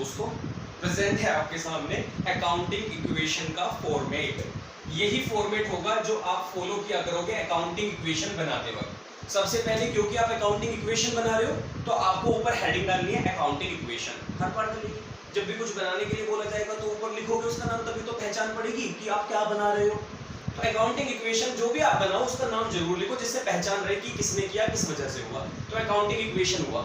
दोस्तों, प्रेजेंट है आपके सामने अकाउंटिंग इक्वेशन का फॉर्मेट। यही फॉर्मेट होगा जो आप फॉलो किया करोगे अकाउंटिंग इक्वेशन बनाते वक्त। सबसे पहले क्योंकि आप अकाउंटिंग इक्वेशन बना रहे हो तो आपको ऊपर हेडिंग डालनी है अकाउंटिंग इक्वेशन। हर बार डालिए, जब भी कुछ बनाने के लिए बोला जाएगा तो ऊपर लिखोगे उसका नाम, तभी तो पहचान पड़ेगी कि आप क्या बना रहे हो। तो अकाउंटिंग इक्वेशन जो भी आप बनाओ उसका नाम जरूर लिखो, जिससे पहचान रहे कि किसने किया, किस वजह से हुआ। तो अकाउंटिंग इक्वेशन हुआ।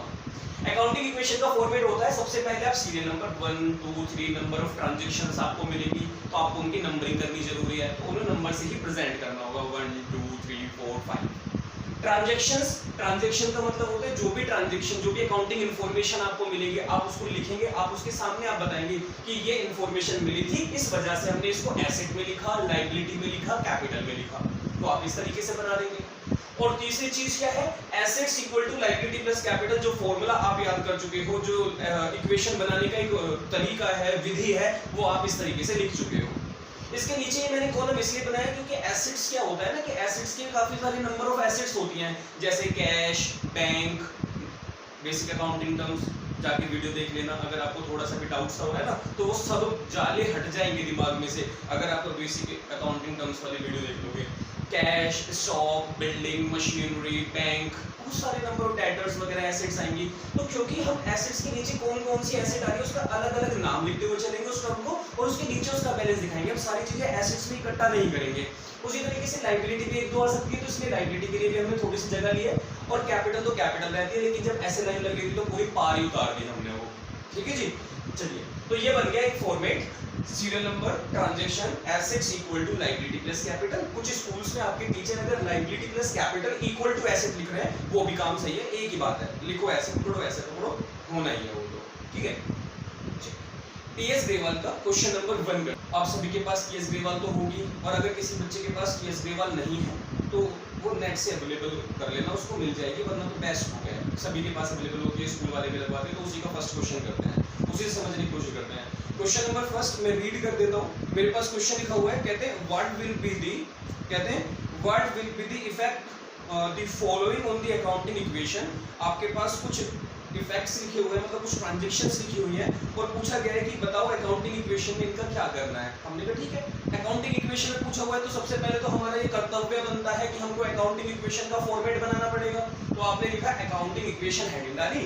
अकाउंटिंग इक्वेशन का फॉर्मेट होता है, सबसे पहले आप serial number 1 2 3 number of transactions आपको मिलेगी, तो आपको उनकी नंबरिंग करनी जरूरी है, तो उन्हें नंबर से ही प्रेजेंट करना होगा 1 2 3 4 5। ट्रांजैक्शंस, ट्रांजैक्शन का मतलब होता है जो भी ट्रांजैक्शन, जो भी अकाउंटिंग इन्फॉर्मेशन आपको मिलेगी आप उसको लिखेंगे, आप उसके सामने आप बताएंगे कि ये इन्फॉर्मेशन मिली थी, इस वजह से हमने इसको एसेट में लिखा, लायबिलिटी में लिखा, कैपिटल में लिखा। तो आप इस तरीके से बना देंगे। और तीसरी चीज क्या है, assets equal to liability plus capital. जो फॉर्मूला आप याद कर चुके हो, जो इक्वेशन बनाने का एक तरीका है, विधि है, वो आप इस तरीके से लिख चुके हो। इसके नीचे मैंने कॉलम इसलिए बनाया क्योंकि एसेट्स क्या होता है ना, कि एसेट्स के काफी सारे नंबर ऑफ एसेट्स होती हैं, जैसे cash, bank, basic accounting terms. जाके वीडियो देख लेना, अगर आपको थोड़ा सा भी डाउट सा हो रहा है ना, तो वो सब जाले हट जाएंगे दिमाग में से अगर आप बेसिक अकाउंटिंग टर्म्स वाली वीडियो देख लोगे। Cash, stock, building, machinery, bank, बहुत सारे नंबर ऑफ डेटर्स वगैरह एसेट्स आएंगी। तो क्योंकि हम एसेट्स के नीचे कौन कौन सी एसेट आ रही है उसका अलग अलग नाम लिखते हुए चलेंगे उस टर्म को, और उसके नीचे उसका बैलेंस दिखाएंगे। हम सारी चीजें एसेट्स में इकट्ठा नहीं करेंगे। उसी तरीके से लायबिलिटी भी एक दो आ सकती है, तो इसलिए लायबिलिटी के लिए भी हमने थोड़ी सी जगह ली है। और कैपिटल तो कैपिटल रहती है, लेकिन जब ऐसे लाइन लग रही थी तो पूरी पार ही उतार दी हमने वो। ठीक है जी, चलिए। तो ये बन गया एक format, serial number, transaction, assets equal to liability plus capital. कुछ स्कूल्स में आपके टीचर अगर liability plus capital equal to asset लिख रहे हैं, वो भी काम सही है, एक ही बात है, लिखो एसेट पकड़ो, एसेट पकड़ो, होना ही है वो तो। ठीक है। टीएस ग्रेवाल का क्वेश्चन नंबर 1 आप सभी के पास टीएस ग्रेवाल तो होगी, और अगर किसी बच्चे के पास टीएस ग्रेवाल नहीं है तो वो नेट से अवेलेबल कर लेना, उसको मिल जाएगी, वरना तो बेस्ट हो गया। सभी के पास अवेलेबल होती है, स्कूल वाले भी लगवाते हैं, तो उसी का फर्स्ट क्वेश्चन करते हैं, उसी से समझने की कोशिश करते हैं। क्वेश्चन नंबर फर्स्ट मैं रीड कर देता हूँ। मेरे पास क्वेश्चन लिखा हुआ है, कहते हैं what will be the effect the following on the accounting equation. आपके पास कुछ इफेक्ट्स लिखे हुए हैं, मतलब कुछ ट्रांजैक्शंस लिखी हुई हैं, और पूछा गया है कि बताओ अकाउंटिंग इक्वेशन में इनका क्या करना है। हमने कहा ठीक है, अकाउंटिंग इक्वेशन में पूछा हुआ है तो सबसे पहले तो हमारा ये कर्तव्य बनता है कि हमको अकाउंटिंग इक्वेशन का फॉर्मेट बनाना पड़ेगा। तो आपने लिखा अकाउंटिंग इक्वेशन, हेडिंग डाली,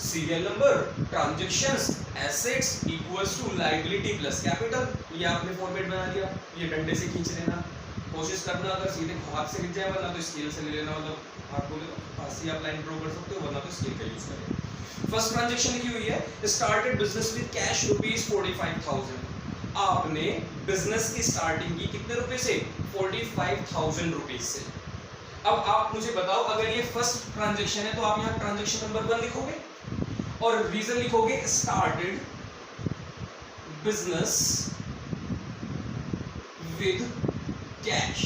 serial number, transactions, assets equals to liability plus capital. ये आपने फॉर्मेट बना दिया। ये डंडे से खींच लेना, कोशिश करना अगर सीधे हाथ से लिख जाए, वरना तो स्केल से ले लेना, मतलब हाथ बोले तो हाथ से आप लाइन ड्रॉ कर सकते हो, वरना तो स्केल का यूज करें। फर्स्ट ट्रांजैक्शन लिखी हुई है, स्टार्टेड बिजनेस विद कैश ₹45,000। आपने बिजनेस की स्टार्टिंग की कितने रुपए से? 45,000 रुपीज से। अब आप मुझे बताओ, अगर ये फर्स्ट ट्रांजैक्शन है तो आप यहाँ ट्रांजैक्शन नंबर 1 लिखोगे और रीजन लिखोगे स्टार्टेड बिजनेस विद कैश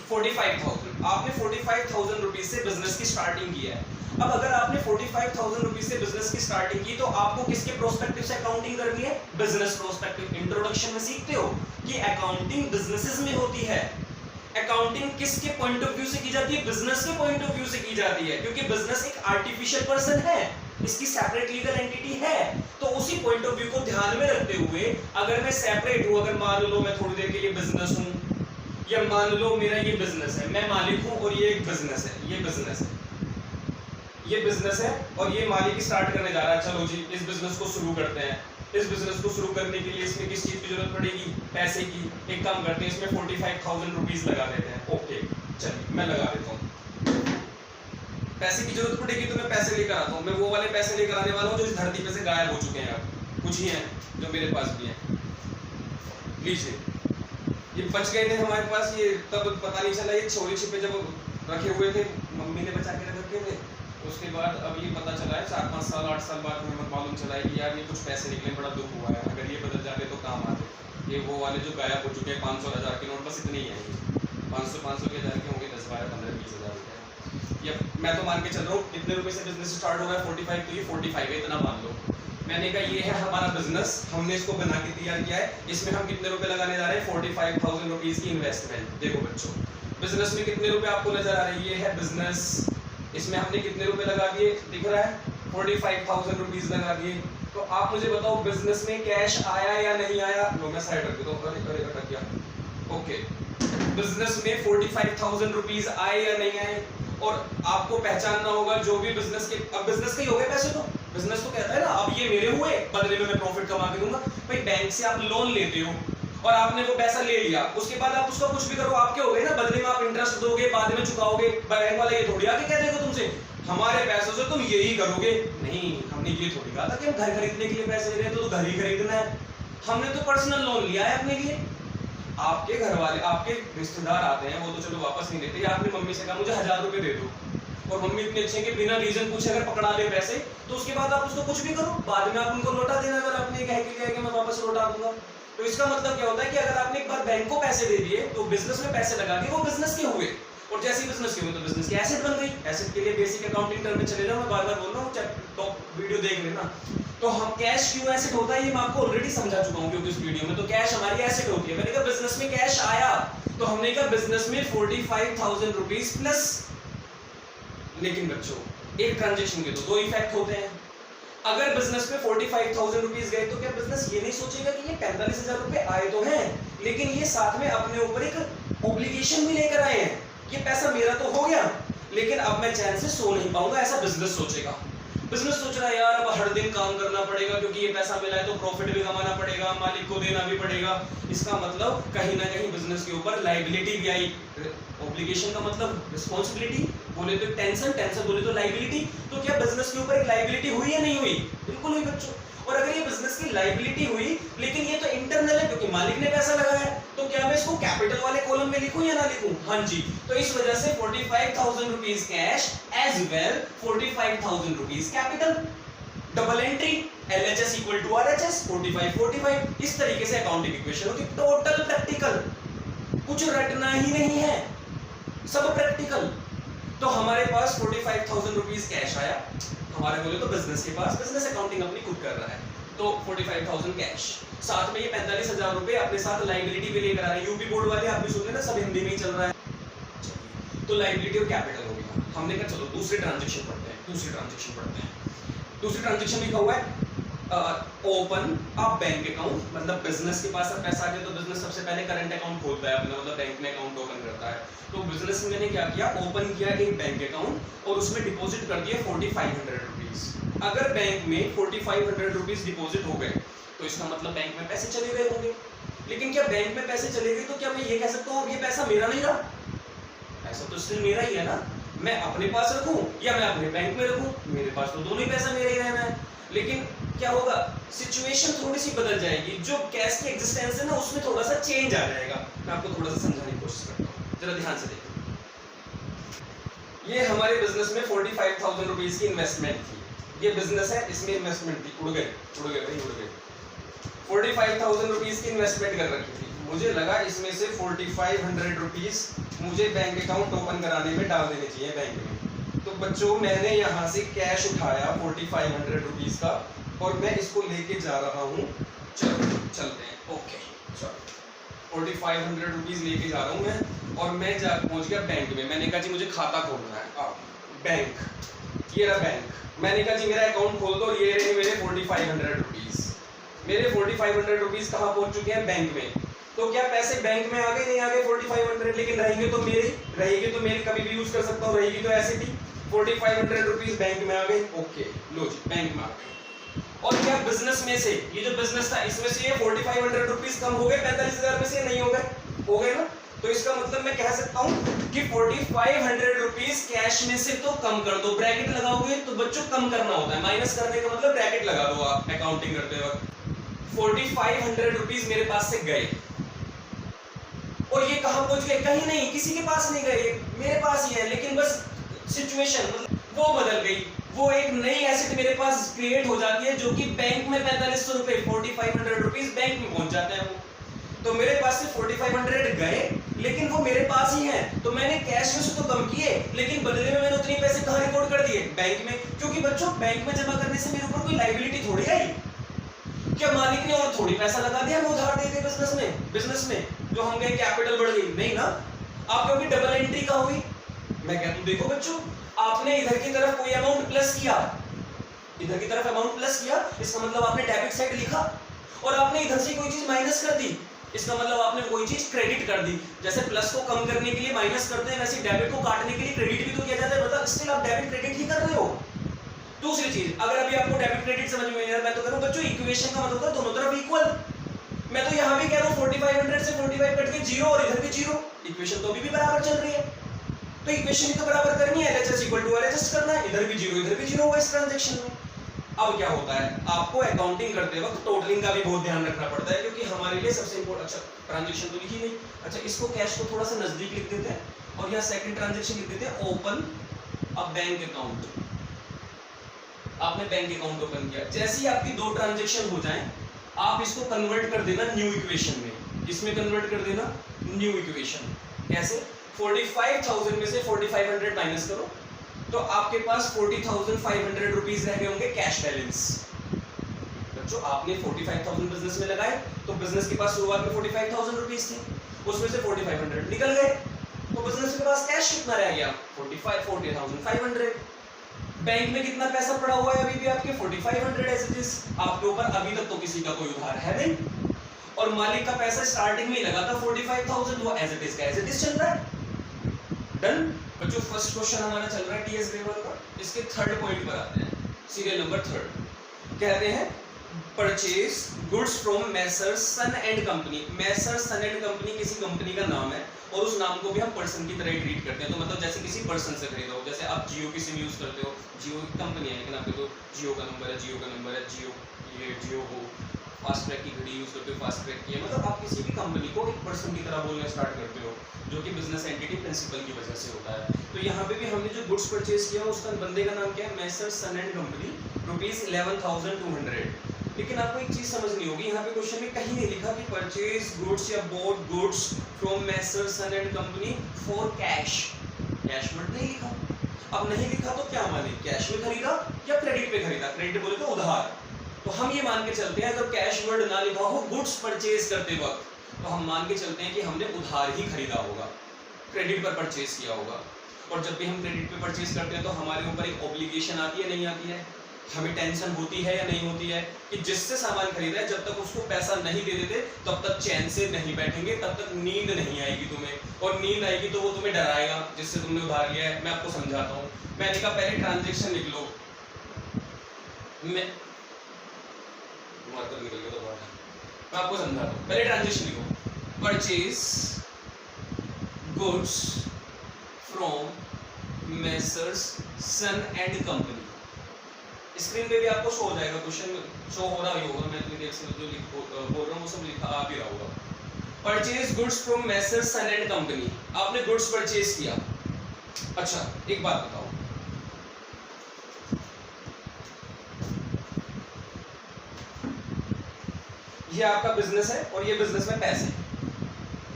45,000। आपने 45,000 रुपीज से बिजनेस की स्टार्टिंग की है। अब अगर आपने 45,000 रुपीज से बिजनेस की स्टार्टिंग की तो आपको किसके प्रोस्पेक्टिव से अकाउंटिंग करनी है? Business prospective. इंट्रोडक्शन में सीखते हो कि अकाउंटिंग बिजनेसेस में होती है। अकाउंटिंग किसके पॉइंट ऑफ व्यू से की जाती है? बिजनेस के पॉइंट ऑफ व्यू से की जाती है, क्योंकि बिजनेस एक आर्टिफिशियल पर्सन है, इसकी सेपरेट लीगल एंटिटी है। तो उसी पॉइंट ऑफ व्यू को ध्यान में रखते हुए अगर मैं सेपरेट हूं, अगर मान लो मैं थोड़ी देर के लिए बिजनेस हूं, या मान लो मेरा ये बिजनेस है, मैं मालिक हूं और ये एक बिजनेस है, ये बिजनेस है, ये बिजनेस है और ये मालिक स्टार्ट करने जा रहा है। चलो जी, इस बिजनेस को शुरू करते हैं। इस बिजनेस को शुरू करने के लिए इसमें किस चीज की जरूरत पड़ेगी? पैसे की। एक काम करते हैं, इसमें 45,000 रुपीज लगा देते हैं। ओके, चलिए मैं लगा देता हूँ। पैसे की जरूरत पड़ेगी तो मैं पैसे लेकर आता हूँ। मैं वो वाले पैसे लेकर आने वाला हूँ जो इस धरती पे से गायब हो चुके हैं, अब कुछ ही हैं जो मेरे पास भी हैं। लीजिए, ये बच गए थे हमारे पास, ये तब पता नहीं चला, ये चोरी छिपे जब रखे हुए थे, मम्मी ने बचा के रखे थे। उसके बाद अब ये पता चला है 4-5 साल 8 साल बाद हमें मालूम चला है कि यार ये कुछ पैसे निकले, बड़ा दुख हुआ है। अगर ये बदल जाते तो काम आते। ये वो वाले जो गायब हो चुके हैं 500 और 1000 के नोट, बस इतने ही हैं। 500 के 1000 के होंगे 10 12 15 20 हज़ार रुपये। या मैं तो मान के चल रहा हूँ कितने रुपए से बिजनेस स्टार्ट हो रहा है? 45, तो ये 45 है, इतना मान लो। मैंने कहा ये है हमारा बिजनेस, हमने इसको बना के तैयार किया है। इसमें हम कितने रुपए लगाने जा रहे हैं? 45,000 रुपीज की इन्वेस्टमेंट। देखो बच्चों, बिजनेस में कितने रुपए आपको नजर आ रहे हैं? ये है बिजनेस, इसमें हमने कितने रुपए लगा दिए? दिख रहा है 45,000 रुपीज लगा दिए। तो आप मुझे बताओ बिजनेस में कैश आया या नहीं आया? लो मैं साइड रख देता हूं। अरे अटक गया। ओके, बिजनेस में 45,000 रुपीज आए या नहीं आए? और आपको पहचानना होगा जो भी बिजनेस के, अब बिजनेस के ही हो गए पैसे, तो बिजनेस तो कहता है ना अब ये मेरे हुए, बदले में मैं प्रॉफिट कमा के दूंगा। भाई बैंक से आप लोन लेते हो और आपने वो पैसा ले लिया, उसके बाद आप उसका कुछ भी करो आपके हो गए ना, बदले में आप इंटरेस्ट दोगे, बाद में चुकाओगे। बैंक वाला ये थोड़ी आके कह देगा तुमसे हमारे पैसों से तुम यही करोगे। नहीं, हमने ये थोड़ी कहा था कि हम घर खरीदने के लिए पैसे ले रहे हैं तो घर ही खरीदना है। हमने तो पर्सनल लोन लिया है अपने लिए। आपके घर वाले, आपके रिश्तेदार आते हैं, वो तो चलो वापस नहीं देते, या आपने मम्मी से कहा मुझे 1000 रुपए दे दो, और मम्मी इतने अच्छे हैं कि बिना रीजन पूछे अगर पकड़ा ले पैसे, तो उसके बाद आप उसको कुछ भी करो, बाद में आप उनको लौटा देना अगर आपने कह के लिया कि मैं वापस लौटा दूंगा। तो इसका मतलब क्या होता है कि अगर आपने एक बार बैंक को पैसे दे दिए तो बिजनेस में पैसे लगा के वो बिजनेस के हुए, और जैसे ही बिजनेस के हुए तो बिजनेस की एसेट बन गई। एसेट के लिए बेसिक अकाउंटिंग टर्म में चले जाओ, मैं बार-बार बोल रहा हूं, टॉप वीडियो देख लेना। तो हम कैश क्यों एसेट होता है ये मैं आपको ऑलरेडी समझा चुका हूं क्योंकि इस वीडियो में। तो कैश हमारी एसेट होती है। मैंने कहा बिजनेस में कैश आया, तो हमने कहा बिजनेस में 45,000 रुपीस प्लस। लेकिन बच्चों एक ट्रांजैक्शन के तो दो इफेक्ट होते हैं। अगर बिजनेस में 45,000 रुपीस गए तो क्या बिजनेस ये नहीं सोचेगा कि ये 45,000 रुपए आए तो हैं, लेकिन ये साथ में अपने ऊपर एक ऑब्लिगेशन भी लेकर आए हैं, ये पैसा मेरा तो हो गया लेकिन अब मैं चैन से सो नहीं पाऊंगा, ऐसा बिजनेस सोचेगा। बिजनेस सोच रहा है यार अब हर दिन काम करना पड़ेगा क्योंकि ये पैसा मिला है तो प्रॉफिट भी कमाना पड़ेगा, मालिक को देना भी पड़ेगा। इसका मतलब कहीं ना कहीं बिजनेस के ऊपर लायबिलिटी भी आई। ऑब्लिगेशन का मतलब रिस्पांसिबिलिटी, बोले तो टेंशन, टेंशन बोले तो लायबिलिटी। तो क्या बिजनेस के ऊपर एक लायबिलिटी हुई या नहीं हुई? बिल्कुल हुई बच्चों। और अगर ये बिजनेस की लायबिलिटी हुई लेकिन ये तो इंटरनल है क्योंकि मालिक ने पैसा लगाया है, तो क्या मैं इसको कैपिटल वाले कॉलम में लिखूं या ना लिखूं? हाँ जी। तो इस वजह से 45,000 rupees cash as well 45,000 rupees capital. Double entry LHS equal to RHS 45 इस तरीके से अकाउंटिंग इक्वेशन होती। टोटल प्रैक्टिकल, कुछ रटना ही नहीं है, सब प्रैक्टिकल। तो हमारे पास 45,000 रुपीस कैश आया, हमारे बोले तो बिजनेस के पास, बिजनेस अकाउंटिंग अपनी खुद कर रहा है, तो 45,000 कैश, साथ में ये 45,000 रुपए अपने साथ लायबिलिटी भी लेकर आ रहे हैं। यूपी बोर्ड वाले आप भी सुन लेना, सब हिंदी में ही चल रहा है। तो लायबिलिटी और कैपिटल हो गया। हमने कहा चलो दूसरी ट्रांजैक्शन पढ़ते हैं। दूसरी ट्रांजैक्शन लिखा हुआ है ओपन अ बैंक अकाउंट, मतलब बिजनेस के पास पैसा आ गया तो बिजनेस सबसे पहले करंट अकाउंट खोलता है अपना, मतलब बैंक में अकाउंट ओपन करता है। तो बिजनेस में मैंने क्या किया, ओपन किया एक बैंक अकाउंट और उसमें डिपॉजिट कर दिया 4500 रुपीस। अगर बैंक में 4500 रुपीस डिपॉजिट हो गए तो इसका मतलब बैंक में पैसे चले गए होंगे। लेकिन क्या बैंक में पैसे चले गए तो क्या मैं ये कह सकता हूँ ये पैसा मेरा नहीं रहा? पैसा तो स्टिल मेरा ही है ना। मैं अपने पास रखूं या मैं अपने बैंक में रखूं, मेरे पास तो दोनों ही पैसा मेरा ही रहना है। लेकिन क्या होगा, सिचुएशन थोड़ी सी बदल जाएगी, जो कैश की एग्जिस्टेंस है ना उसमें थोड़ा सा चेंज आ जाएगा। मैं आपको थोड़ा सा समझाने की कोशिश करता हूँ, जरा ध्यान से देखो। ये हमारे बिजनेस में 45,000 रुपीस की इन्वेस्टमेंट थी। ये बिजनेस है, इसमें इन्वेस्टमेंट थी, उड़ गए भाई उड़ गए। 45,000 रुपीस की इन्वेस्टमेंट कर रखी थी। मुझे लगा इसमें से 4500 रुपीस मुझे बैंक अकाउंट ओपन कराने में डाल देने चाहिए बैंक में। तो बच्चों मैंने यहाँ से कैश उठाया 4500 रुपीस का और मैं इसको लेके जा रहा हूँ। चलो चलते हैं, ओके चलो 4500 रुपीस लेके जा रहा हूँ मैं, और मैं जा पहुँच गया बैंक में। मैंने कहा जी मुझे खाता खोलना है। बैंक, ये रहा बैंक। मैंने कहा जी मेरा अकाउंट खोल दो, ये रहे मेरे 4500 रुपीस। मेरे 4500 रुपीस कहाँ पहुँच चुके हैं, बैंक में। तो क्या पैसे बैंक में आ गए, नहीं आ गए 4500, लेकिन रहेंगे तो मेरी कभी भी यूज कर सकता हूँ, रहेगी तो ऐसे भी। 4500 रुपीस बैंक में आ गए, ओके लो जी बैंक में आ गए। और क्या बिजनेस में से, ये जो बिजनेस था इसमें से ये 4500 रुपीस कम हो गए 45,000 में से, नहीं हो गए ना। तो इसका मतलब मैं कह सकता हूँ कि 4500 रुपीस कैश में से तो कम कर दो। ब्रैकेट लगाओगे तो बच्चों कम करना होता है, माइनस करने का मतलब ब्रैकेट लगा दो आप अकाउंटिंग करते वक्त। 4500 रुपीस मेरे पास से गए और ये कहां पहुंच गए, कहीं नहीं, किसी के पास नहीं गए, मेरे पास ही है। लेकिन बस सिचुएशन मतलब वो बदल गई, वो एक नई एसेट मेरे पास क्रिएट हो जाती है जो कि बैंक में 4500 रुपए 4500 रुपीस बैंक में पहुंच जाते हैं वो। तो मेरे पास से 4500 गए लेकिन वो मेरे पास ही है। तो मैंने कैश में से तो कम किए लेकिन बदले में मैंने उतने पैसे कहां रिकॉर्ड कर दिए, बैंक में। क्योंकि बच्चों बैंक में जमा करने से मेरे ऊपर कोई लायबिलिटी थोड़ी आई। क्या मालिक ने और थोड़ी पैसा लगा दिया मैं उधार दे के बिजनेस में जो हम गए कैपिटल बढ़ गई, नहीं ना। आप क्योंकि डबल एंट्री का हुई। मैं कहता हूं देखो बच्चों, आपने इधर की तरफ कोई अमाउंट प्लस किया इधर की तरफ अमाउंट प्लस किया, इसका मतलब आपने डेबिट साइड लिखा, और आपने इधर से कोई चीज माइनस कर दी, इसका मतलब आपने कोई चीज क्रेडिट कर दी। जैसे प्लस को कम करने के लिए माइनस करते हैं, वैसे डेबिट को काटने के लिए क्रेडिट भी तो किया जाता है, मतलब स्टिल आप डेबिट क्रेडिट ही कर रहे हो। दूसरी चीज, अगर अभी आपको डेबिट क्रेडिट समझ में नहीं आ रहा, मैं तो कह रहा हूं बच्चों इक्वेशन का मतलब होता है दोनों तरफ इक्वल। मैं तो यहां भी कह रहा हूं 4500 से 45 कट के 0 और इधर भी 0, इक्वेशन तो अभी भी बराबर चल रही है, तो इक्वेशन ही तो बराबर करनी है, LHS इक्वल टू LHS करना है, इधर भी 0 इधर भी 0 हुआ इस ट्रांजैक्शन में। अब क्या होता है, आपको अकाउंटिंग करते वक्त टोटलिंग का भी बहुत ध्यान रखना पड़ता है, क्योंकि हमारे लिए सबसे इंपॉर्टेंट, अच्छा ट्रांजैक्शन तो लिखी नहीं, अच्छा इसको कैश को थोड़ा सा नजदीक लिख देते हैं, और यहाँ सेकंड ट्रांजैक्शन लिख देते हैं ओपन अ बैंक अकाउंट। आपने बैंक अकाउंट ओपन किया, जैसे ही आपकी दो ट्रांजैक्शन हो जाएं, आप इसको कन्वर्ट कर देना न्यू इक्वेशन में, इसमें कन्वर्ट कर देना न्यू इक्वेशन। कैसे? 45,000 में से 4500 माइनस करो, तो आपके पास 40,500 रुपीज रह गए होंगे कैश बैलेंस। बच्चों आपने 45,000 बिजनेस में लगाए, तो बिजनेस के पास शुरुआत में 45,000 रुपीज थे, उसमें से 4500 निकल गए, तो बिजनेस के पास कैश कितना रह गया? 40,500। बैंक में कितना पैसा पड़ा हुआ है अभी भी आपके? 4500 एज इट इज। आपके ऊपर अभी तक तो किसी का कोई उधार है नहीं, और मालिक का पैसा स्टार्टिंग में ही लगा था 45,000, वो एज इट इज का एज इट इज चल रहा है। डन। बच्चों फर्स्ट क्वेश्चन हमारा चल रहा है टीएस ग्रेवल का, इसके थर्ड पॉइंट पर आते हैं, सीरियल नंबर 3। कहते हैं purchase goods from messrs son and company. Messrs son and company किसी कंपनी का नाम है, और उस नाम को भी हम पर्सन की तरह ट्रीट करते हैं, तो मतलब जैसे किसी पर्सन से खरीदो, जैसे आप जियो की सिम यूज करते हो, जियो की कंपनी है लेकिन आपके तो जियो का नंबर है, जियो का नंबर है, जियो ये जियो हो, फास्ट ट्रैक की घड़ी यूज करते हो, फास्ट ट्रैक की है, मतलब आप किसी भी कंपनी को एक पर्सन की तरह बोलना स्टार्ट करते हो, जो कि बिजनेस एंटिटी प्रिंसिपल की वजह से होता है। तो यहाँ पे भी हमने जो गुड्स परचेज किया उसका बंदे का नाम क्या है? Messrs son and company, ₹11,200। लेकिन आपको एक चीज समझनी होगी, यहाँ पे क्वेश्चन में कहीं नहीं लिखा कि परचेज गुड्स या bought goods from messrs son and company for cash. Cash word नहीं लिखा। अब नहीं लिखा तो क्या माने, कैश में खरीदा या क्रेडिट पे खरीदा? क्रेडिट बोले तो उधार, तो हम ये मान के चलते हैं अगर कैश वर्ड ना लिखा हो गुड्स परचेज करते वक्त, तो हम मान के चलते हैं कि हमने उधार ही खरीदा होगा, क्रेडिट पर परचेज किया होगा। और जब भी हम क्रेडिट पे परचेज करते हैं तो हमारे ऊपर एक ऑब्लिगेशन आती है, नहीं आती है? हमें टेंशन होती है या नहीं होती है कि जिससे सामान खरीदा है जब तक उसको पैसा नहीं दे देते तब तक चैन से नहीं बैठेंगे, तब तक नींद नहीं आएगी तुम्हें, और नींद आएगी तो वो तुम्हें डराएगा जिससे तुमने उधार लिया है। मैं आपको समझाता हूँ, मैंने कहा पहले ट्रांजेक्शन लिख लो, मैं निकल गया तो मैं आपको समझाता हूँ, पहले ट्रांजेक्शन लिखो, purchase goods from messrs son and company. Screen पे भी आपको शो हो जाएगा, क्वेश्चन शो हो रहा ही होगा, मैं इतनी देर से जो बोल रहा हूँ वो सब लिखा आ भी रहा होगा। Purchase goods from messrs son and company, आपने गुड्स परचेज किया। अच्छा एक बात बताओ, ये आपका बिजनेस है और ये बिजनेस में पैसे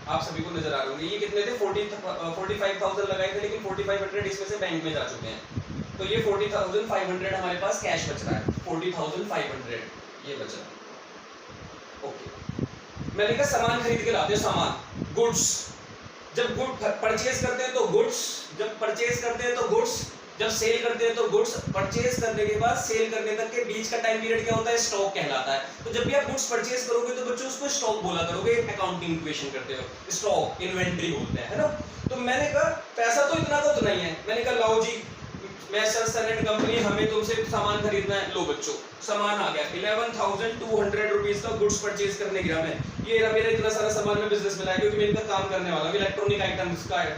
आप सभी को नजर आ रहे होंगे, ये कितने थे? 45,000 लगाए थे, लेकिन 4500 इसमें से बैंक में जा चुके हैं, तो ये 40,500 हमारे पास कैश बच रहा है, 40,500 ये बचा। ओके, मैंने कहा सामान खरीद के लाते हैं, सामान गुड्स, जब गुड परचेज करते हैं तो गुड्स, जब परचेज करते हैं तो गुड्स, जब सेल करते हैं तो गुड्स। परचेज करने के बाद सेल करने तक के बीच का टाइम पीरियड क्या होता है? स्टॉक कहलाता है। तो जब भी आप गुड्स परचेज करोगे तो बच्चों उसको स्टॉक बोला करोगे, अकाउंटिंग इक्वेशन करते हो, स्टॉक इन्वेंटरी बोलते हैं, है ना? तो मैंने कहा पैसा तो इतना का उतना ही है, मैंने कहा लाओ जी मैसर्स सन एंड कंपनी हमें तुमसे सामान खरीदना है, लो बच्चों सामान आ गया, 11,200 रुपीज का गुड्स परचेज करने गया मैं, ये मेरा इतना सारा सामान मैं बिजनेस में लाया क्योंकि मैं इनका काम करने वाला हूं, इलेक्ट्रॉनिक आइटम्स का है,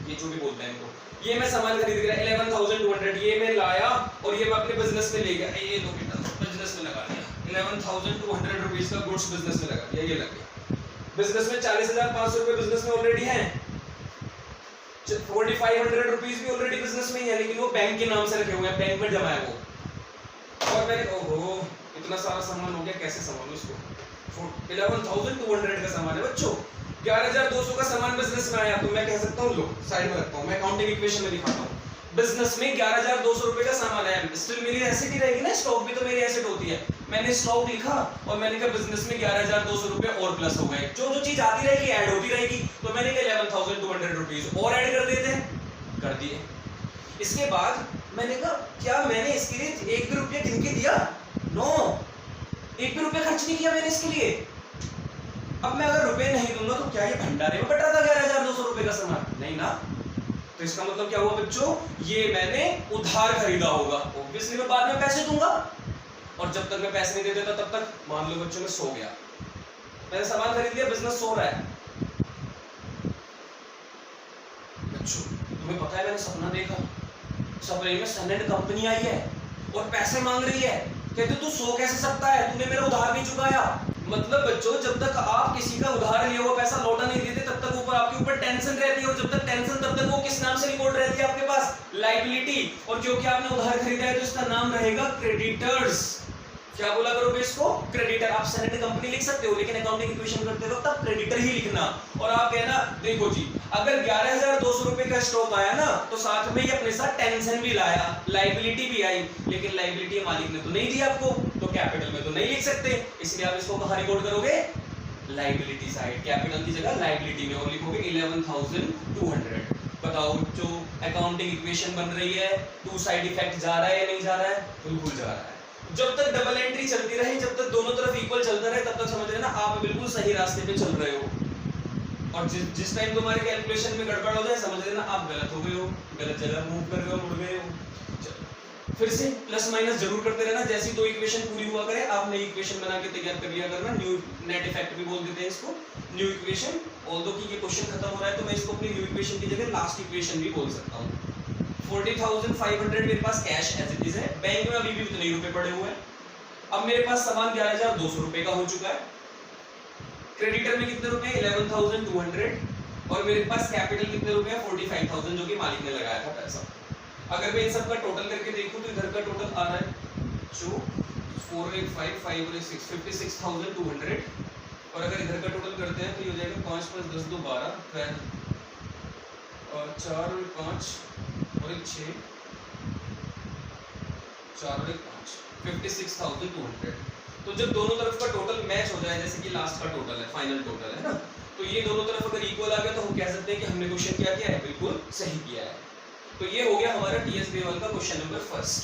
ये जो भी बोलते हैं इनको, ये मैं सामान खरीद गया 11,200, ये मैं लाया और ये मैं अपने बिजनेस में ले गया, ये लो बेटा बिजनेस में लगा दिया, 11,200 रुपीज का गुड्स बिजनेस में लगा दिया, ये लग गया बिजनेस में। 40,500 रुपए बिजनेस में ऑलरेडी है, 4,500 रुपीज भी ऑलरेडी बिजनेस में ही है, लेकिन वो बैंक के नाम से रखे हुए हैं, बैंक में जमा है वो, और मैंने ओहो इतना सारा सामान हो गया, कैसे संभालूं इसको? 11,200 का सामान है बच्चों, 11,200 का सामान बिजनेस में आया तो मैं कह सकता हूँ लो साइड में रखता हूँ, मैं अकाउंटिंग इक्वेशन में दिखाता हूँ, बिजनेस में 11,200 रुपए का सामान आया, स्टिल मेरी एसेट ही रहेगी ना, स्टॉक भी तो मेरी एसेट होती है। मैंने स्टॉक लिखा और मैंने कहा बिजनेस में 11,200 रुपए और प्लस हो गए, जो जो चीज आती रहेगी ऐड होती रहेगी, तो मैंने कहा 11,200 रुपीज और ऐड कर देते हैं, कर दिए। इसके बाद मैंने कहा क्या मैंने इसके लिए 1 भी रुपया गिन के दिया? नो, 1 भी रुपया खर्च नहीं किया मैंने इसके लिए। अब मैं अगर रुपए नहीं दूंगा तो क्या ये भंडारे में बट रहा था 11,200 रुपए का सामान? नहीं ना। तो इसका मतलब क्या हुआ बच्चों, ये मैंने उधार खरीदा होगा। ऑब्वियसली मैं बाद में पैसे दूंगा, और जब तक मैं पैसे नहीं दे देता तब तक मान लो बच्चों मैं सो गया, मैंने सामान खरीद लिया, बिजनेस सो रहा है। बच्चों तुम्हें पता है मैंने सपना देखा, सपने में सनएड कंपनी आई है और पैसे मांग रही है, कहते तू सो कैसे सकता है, तूने मेरा उधार नहीं चुकाया। मतलब बच्चों जब तक आप किसी का उधार लिया हुआ पैसा लौटा नहीं देते तब तक ऊपर आपके ऊपर टेंशन रहती है, और जब तक टेंशन तब तक वो किस नाम से रिकॉर्ड रहती है आपके पास? लायबिलिटी। और क्योंकि आपने उधार खरीदा है तो इसका नाम रहेगा क्रेडिटर्स। क्या बोला करोगे इसको? क्रेडिटर। आप सनएड कंपनी लिख सकते हो लेकिन अकाउंटिंग इक्वेशन करते हो तब क्रेडिटर ही लिखना। और आप कहना देखो जी अगर 11,200 रुपए का स्टॉक आया ना तो साथ में ये अपने साथ टेंशन भी लाया, लायबिलिटी भी आई, लेकिन लायबिलिटी मालिक ने तो नहीं दी आपको, तो कैपिटल में तो नहीं लिख सकते, इसलिए आप इसको कहां रिकॉर्ड करोगे? Liability side. कैपिटल की जगह लायबिलिटी में, और लिखोगे 11,200। बताओ जो अकाउंटिंग इक्वेशन बन रही है, टू साइड इफेक्ट जा रहा है या नहीं जा रहा है? बिल्कुल जा रहा है। जब तक डबल एंट्री चलती रहे, जब तक दोनों तरफ इक्वल चलता रहे, तब तक समझ रहे ना आप बिल्कुल सही रास्ते पे चल रहे हो। और जिस टाइम तुम्हारे कैलकुलेशन में गड़बड़ हो जाए समझ लेना आप गलत हो गए हो, गलत जगह मूव कर रहे हो, मुड़ गए हो। फिर से प्लस माइनस जरूर करते रहना, जैसी दो इक्वेशन पूरी हुआ करे आप नई इक्वेशन बना के तैयार कर लिया करना। न्यू नेट इफेक्ट भी बोल देते हैं इसको, न्यू इक्वेशन। ऑल्दो कि ये क्वेश्चन खत्म हो रहा है तो मैं इसको अपनी न्यू इक्वेशन की जगह लास्ट इक्वेशन भी बोल सकता हूँ। 40,500 मेरे पास कैश एज इट इज है, बैंक में अभी भी उतने ही रुपए पड़े हुए हैं। अब मेरे पास सामान 11,200 रुपए का हो चुका है, क्रेडिटर में कितने रुपए? 11,200, और मेरे पास कैपिटल कितने रुपए है? 45,000 जो कि मालिक ने लगाया था पैसा। अगर मैं इन सब का टोटल करके देखूं तो इधर का टोटल आ रहा है जो 485 586 56,200, और अगर इधर का टोटल करते हैं तो ये हो जाएगा 5 + 10 2 12 12 और 4 और 5 और 1 6 4 और 1 5 56,200। तो जब दोनों तरफ का टोटल मैच हो जाए, जैसे कि लास्ट का टोटल है, फाइनल टोटल है ना, तो ये दोनों तरफ अगर इक्वल आ गया तो हम कह सकते हैं कि हमने क्वेश्चन क्या किया है? बिल्कुल सही किया है। तो ये हो गया हमारा टीएस बेवल का क्वेश्चन नंबर फर्स्ट।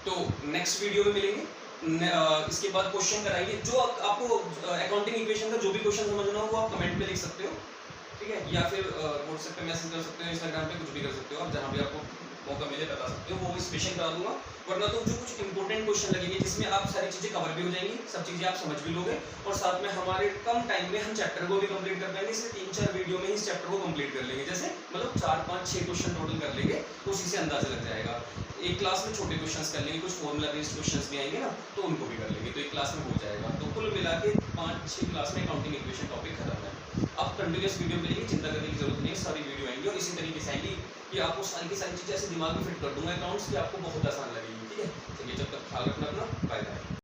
तो नेक्स्ट वीडियो में मिलेंगे, इसके बाद क्वेश्चन कराएंगे। जो आपको अकाउंटिंग इक्वेशन का जो भी क्वेश्चन समझना हो वो आप कमेंट में लिख सकते हो, ठीक है, या फिर व्हाट्सएप पे मैसेज कर सकते हो, इंस्टाग्राम पे कुछ भी कर सकते हो, आप जहाँ भी आपको मौका मिले बता सकते हो, वो स्पेशल करा दूंगा। वरना तो जो कुछ इंपॉर्टेंट क्वेश्चन लगेंगे जिसमें आप सारी चीजें कवर भी हो जाएंगी, सब चीजें आप समझ भी लोगे, और साथ में हमारे कम टाइम में हम चैप्टर को भी कंप्लीट कर पाएंगे। इसलिए 3-4 वीडियो में ही इस चैप्टर को कंप्लीट कर लेंगे, जैसे मतलब 4-5-6 क्वेश्चन टोटल कर लेंगे, उसी से अंदाजा लग जाएगा। एक क्लास में छोटे क्वेश्चंस कर लेंगे, कुछ फॉर्मूला बेस्ड क्वेश्चंस भी आएंगे ना, तो उनको भी कर लेंगे, तो एक क्लास में हो जाएगा। तो कुल मिला के 5-6 क्लास में अकाउंटिंग इक्वेशन टॉपिक खत्म है। अब कंटिन्यूअस वीडियो मिलेगी, चिंता करने की जरूरत नहीं है, सारी वीडियो आएंगी और इसी तरीके से आएंगी कि आपको सारी की सारी चीजें ऐसे दिमाग में फिट कर दूंगा अकाउंट्स की, आपको बहुत आसान लगेगी, ठीक है। चलिए जब तक ख्याल रखना अपना, बाय बाय।